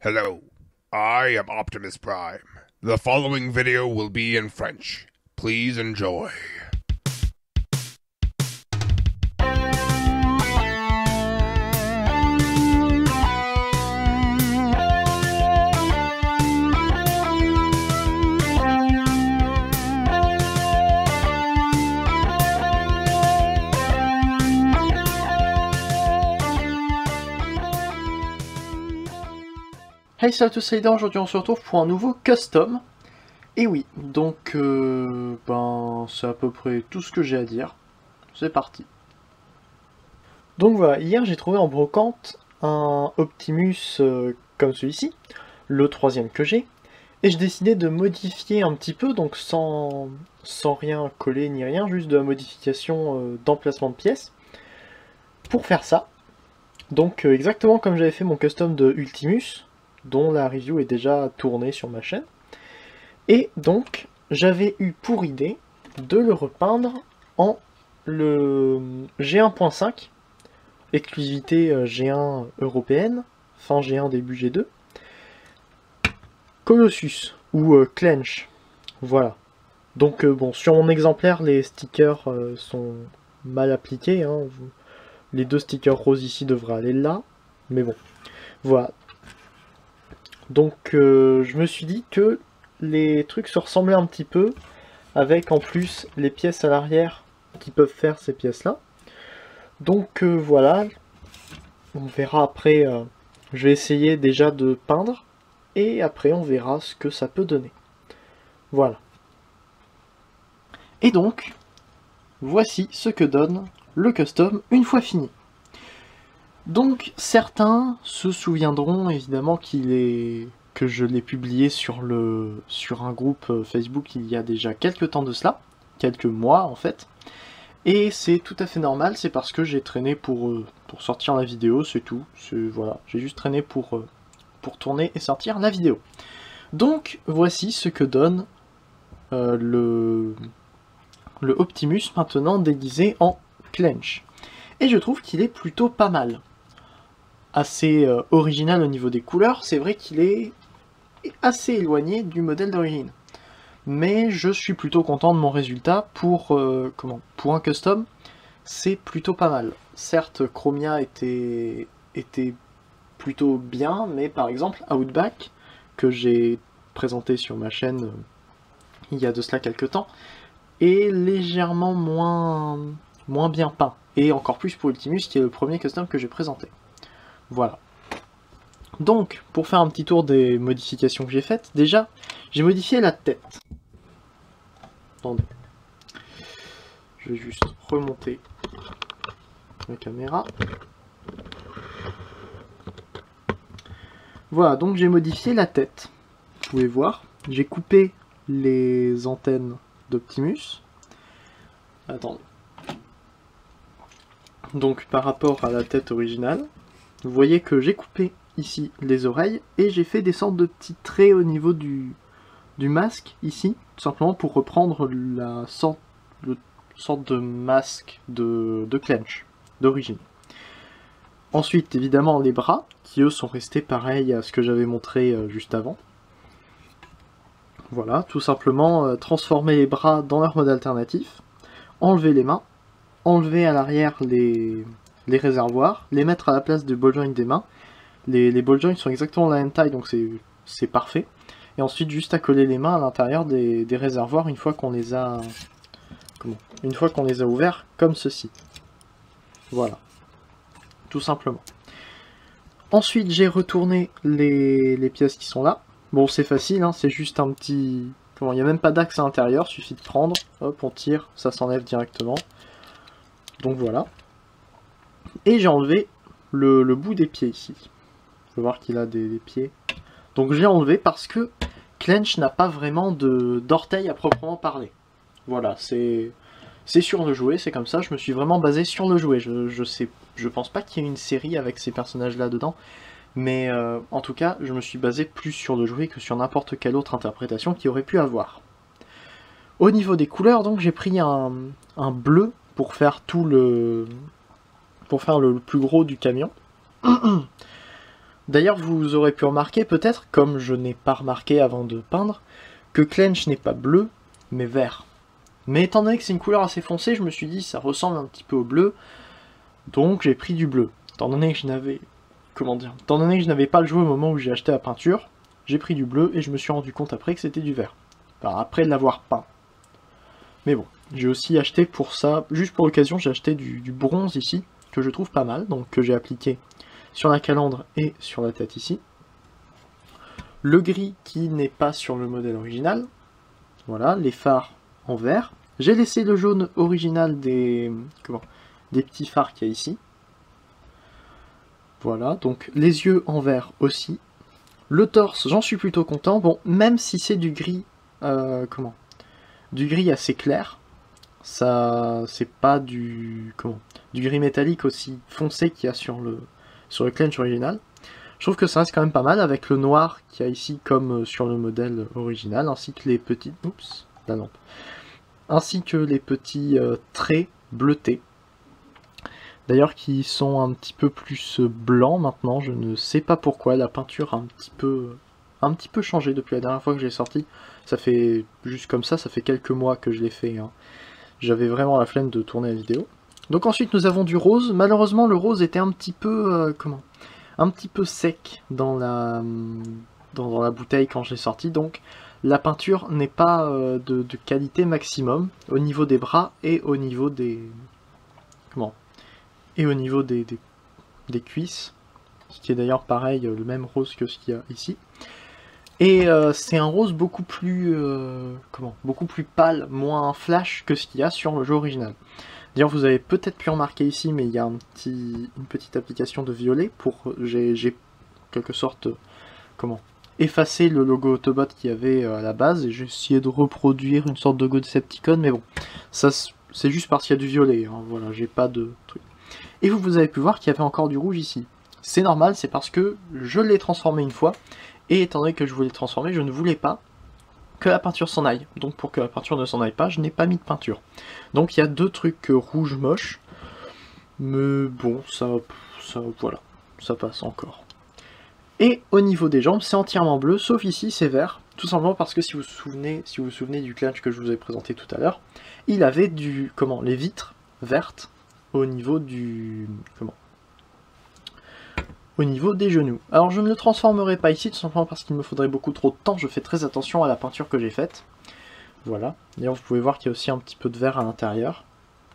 Hello, I am Optimus Prime. The following video will be in French. Please enjoy. Hey salut à tous, c'est Aidan. Aujourd'hui on se retrouve pour un nouveau custom. Et oui, donc c'est à peu près tout ce que j'ai à dire. C'est parti. Donc voilà, hier j'ai trouvé en brocante un Optimus comme celui-ci, le troisième que j'ai. Et j'ai décidé de modifier un petit peu, donc sans rien coller ni rien, juste de la modification d'emplacement de pièces. Pour faire ça, donc exactement comme j'avais fait mon custom de Ultimus, dont la review est déjà tournée sur ma chaîne. Et donc, j'avais eu pour idée de le repeindre en le G1.5, exclusivité G1 européenne, fin G1 début G2, Colossus, ou Clench, voilà. Donc bon, sur mon exemplaire, les stickers sont mal appliqués, hein. Les deux stickers roses ici devraient aller là, mais bon, voilà. Donc je me suis dit que les trucs se ressemblaient un petit peu, avec en plus les pièces à l'arrière qui peuvent faire ces pièces là. Donc voilà, on verra après, je vais essayer déjà de peindre, et après on verra ce que ça peut donner. Voilà. Et donc, voici ce que donne le custom une fois fini. Donc certains se souviendront évidemment que je l'ai publié sur un groupe Facebook il y a déjà quelques temps de cela, quelques mois en fait, et c'est tout à fait normal, c'est parce que j'ai traîné pour sortir la vidéo, c'est tout, voilà, j'ai juste traîné pour tourner et sortir la vidéo. Donc voici ce que donne le Optimus maintenant déguisé en Clench, et je trouve qu'il est plutôt pas mal. Assez original au niveau des couleurs, c'est vrai qu'il est assez éloigné du modèle d'origine. Mais je suis plutôt content de mon résultat pour un custom, c'est plutôt pas mal. Certes, Chromia était plutôt bien, mais par exemple Outback, que j'ai présenté sur ma chaîne il y a de cela quelques temps, est légèrement moins bien peint. Et encore plus pour Ultimus, qui est le premier custom que j'ai présenté. Voilà. Donc, pour faire un petit tour des modifications que j'ai faites, déjà, j'ai modifié la tête. Attendez. Je vais juste remonter la caméra. Voilà, donc j'ai modifié la tête. Vous pouvez voir, j'ai coupé les antennes d'Optimus. Attendez. Donc, par rapport à la tête originale, vous voyez que j'ai coupé ici les oreilles et j'ai fait des sortes de petits traits au niveau du masque ici, tout simplement pour reprendre la sorte de masque de Clench d'origine. Ensuite, évidemment, les bras, qui eux sont restés pareils à ce que j'avais montré juste avant. Voilà, tout simplement transformer les bras dans leur mode alternatif, enlever les mains, enlever à l'arrière les réservoirs, les mettre à la place des ball joints des mains. Les ball joints sont exactement la même taille, donc c'est parfait. Et ensuite juste à coller les mains à l'intérieur des réservoirs une fois qu'on les a ouverts, comme ceci. Voilà, tout simplement. Ensuite j'ai retourné les pièces qui sont là. Bon, c'est facile, hein, c'est juste un petit... il n'y a même pas d'axe à l'intérieur, suffit de prendre, hop, on tire, ça s'enlève directement. Donc voilà. Et j'ai enlevé le bout des pieds ici. Vous pouvez voir qu'il a des pieds. Donc j'ai enlevé parce que Clench n'a pas vraiment d'orteils à proprement parler. Voilà, c'est sur le jouet, c'est comme ça, je me suis vraiment basé sur le jouet. Je pense pas qu'il y ait une série avec ces personnages-là dedans, mais en tout cas, je me suis basé plus sur le jouet que sur n'importe quelle autre interprétation qu'il aurait pu avoir. Au niveau des couleurs, donc j'ai pris un bleu pour faire le plus gros du camion. D'ailleurs, vous aurez pu remarquer peut-être, comme je n'ai pas remarqué avant de peindre, que Clench n'est pas bleu, mais vert. Mais étant donné que c'est une couleur assez foncée, je me suis dit ça ressemble un petit peu au bleu, donc j'ai pris du bleu. Étant donné que je n'avais... Comment dire? Étant donné que je n'avais pas le jouet au moment où j'ai acheté la peinture, j'ai pris du bleu et je me suis rendu compte après que c'était du vert. Enfin, après l'avoir peint. Mais bon, j'ai aussi acheté pour ça, juste pour l'occasion, j'ai acheté du bronze ici, que je trouve pas mal, donc que j'ai appliqué sur la calandre et sur la tête ici. Le gris qui n'est pas sur le modèle original. Voilà, les phares en vert. J'ai laissé le jaune original des petits phares qu'il y a ici. Voilà, donc les yeux en vert aussi. Le torse, j'en suis plutôt content. Bon, même si c'est du gris, du gris assez clair, ça, c'est pas du gris métallique aussi foncé qu'il y a sur le Clench original. Je trouve que ça reste quand même pas mal avec le noir qu'il y a ici comme sur le modèle original, ainsi que les petites, la lampe, ainsi que les petits traits bleutés. D'ailleurs qui sont un petit peu plus blancs maintenant, je ne sais pas pourquoi, la peinture a un petit peu changé depuis la dernière fois que j'ai sorti. Ça fait juste comme ça fait quelques mois que je l'ai fait, hein. J'avais vraiment la flemme de tourner la vidéo. Donc ensuite nous avons du rose, malheureusement le rose était un petit peu, un petit peu sec dans la bouteille quand je l'ai sorti, donc la peinture n'est pas de qualité maximum au niveau des bras et au niveau des... et au niveau des cuisses, ce qui est d'ailleurs pareil, le même rose que ce qu'il y a ici. Et c'est un rose beaucoup plus beaucoup plus pâle, moins flash que ce qu'il y a sur le jeu original. D'ailleurs vous avez peut-être pu remarquer ici, mais il y a une petite application de violet pour... j'ai quelque sorte effacé le logo Autobot qu'il y avait à la base, et j'ai essayé de reproduire une sorte de logo Decepticon, mais bon, ça c'est juste parce qu'il y a du violet, hein, voilà, j'ai pas de truc. Et vous avez pu voir qu'il y avait encore du rouge ici. C'est normal, c'est parce que je l'ai transformé une fois, et étant donné que je voulais le transformer, je ne voulais pas que la peinture s'en aille. Donc pour que la peinture ne s'en aille pas, je n'ai pas mis de peinture. Donc il y a deux trucs rouge moche, mais bon, ça voilà, ça passe encore. Et au niveau des jambes, c'est entièrement bleu, sauf ici c'est vert, tout simplement parce que si vous vous souvenez du Clench que je vous ai présenté tout à l'heure, il avait les vitres vertes au niveau du... au niveau des genoux. Alors je ne le transformerai pas ici, tout simplement parce qu'il me faudrait beaucoup trop de temps, je fais très attention à la peinture que j'ai faite. Voilà, d'ailleurs vous pouvez voir qu'il y a aussi un petit peu de vert à l'intérieur,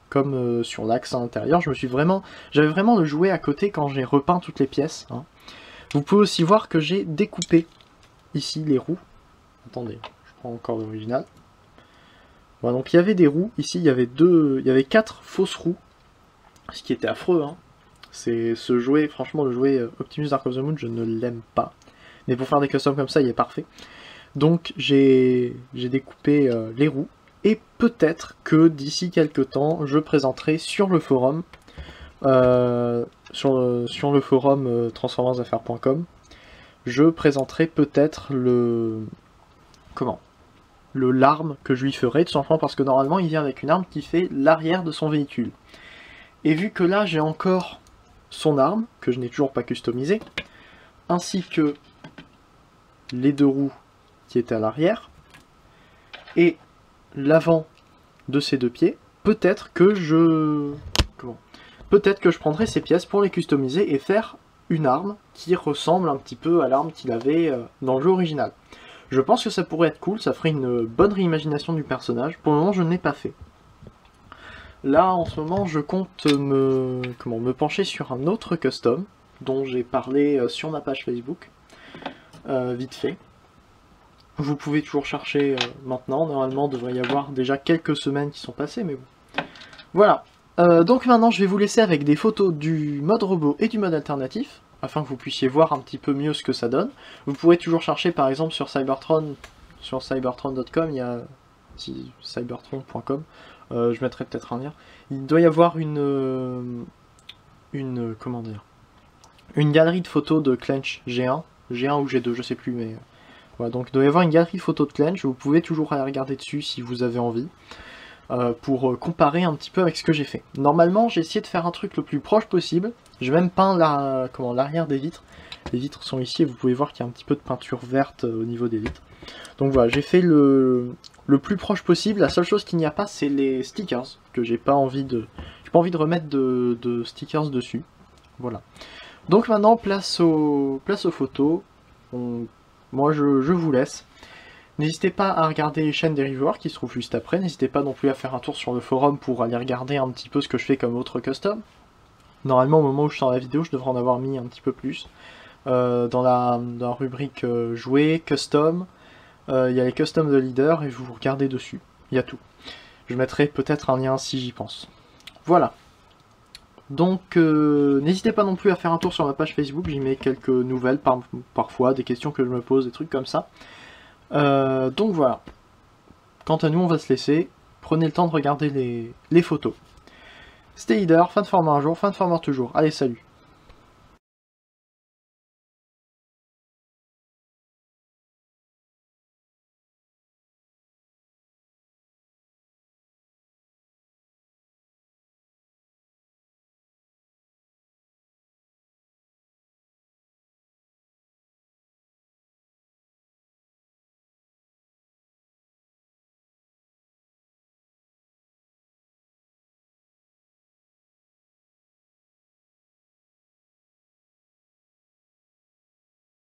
comme sur l'axe à l'intérieur. J'avais vraiment le jouet à côté quand j'ai repeint toutes les pièces, hein. Vous pouvez aussi voir que j'ai découpé ici les roues. Attendez, je prends encore l'original. Voilà, donc il y avait des roues, ici il y avait 4 fausses roues, ce qui était affreux, hein. C'est ce jouet, franchement le jouet Optimus Dark of the Moon, je ne l'aime pas. Mais pour faire des customs comme ça, il est parfait. Donc j'ai découpé les roues, et peut-être que d'ici quelques temps, je présenterai sur le forum, sur le forum transformersaffaires.com, je présenterai peut-être le l'arme que je lui ferai, tout simplement parce que normalement il vient avec une arme qui fait l'arrière de son véhicule. Et vu que là j'ai encore son arme, que je n'ai toujours pas customisée, ainsi que les deux roues qui étaient à l'arrière, et l'avant de ces deux pieds, peut-être que je prendrai ces pièces pour les customiser et faire une arme qui ressemble un petit peu à l'arme qu'il avait dans le jeu original. Je pense que ça pourrait être cool, ça ferait une bonne réimagination du personnage. Pour le moment, je ne l'ai pas fait. Là, en ce moment, je compte me pencher sur un autre custom, dont j'ai parlé sur ma page Facebook, vite fait. Vous pouvez toujours chercher maintenant, normalement, il devrait y avoir déjà quelques semaines qui sont passées, mais bon. Voilà. Donc maintenant, je vais vous laisser avec des photos du mode robot et du mode alternatif, afin que vous puissiez voir un petit peu mieux ce que ça donne. Vous pourrez toujours chercher, par exemple, sur Cybertron, sur cybertron.com, il y a... cybertron.com, je mettrai peut-être un lien. Il doit y avoir une galerie de photos de Clench G1 ou G2, je sais plus, mais voilà, donc il doit y avoir une galerie de photos de Clench, vous pouvez toujours aller regarder dessus si vous avez envie. pour comparer un petit peu avec ce que j'ai fait. Normalement, j'ai essayé de faire un truc le plus proche possible. J'ai même peint l'arrière des vitres. Les vitres sont ici et vous pouvez voir qu'il y a un petit peu de peinture verte au niveau des vitres. Donc voilà, j'ai fait le plus proche possible. La seule chose qu'il n'y a pas, c'est les stickers, que j'ai pas envie de remettre de stickers dessus. Voilà. Donc maintenant, place aux photos. Moi, je vous laisse. N'hésitez pas à regarder les chaînes des reviewers qui se trouvent juste après. N'hésitez pas non plus à faire un tour sur le forum pour aller regarder un petit peu ce que je fais comme autre custom. Normalement, au moment où je sors la vidéo, je devrais en avoir mis un petit peu plus. Dans la rubrique jouer, custom, il y a les customs de leader et vous regardez dessus. Il y a tout. Je mettrai peut-être un lien si j'y pense. Voilà. Donc n'hésitez pas non plus à faire un tour sur ma page Facebook, j'y mets quelques nouvelles parfois, des questions que je me pose, des trucs comme ça. Donc voilà. Quant à nous, on va se laisser. Prenez le temps de regarder les photos. Stay leader, fin de format un jour, fin de format toujours. Allez, salut!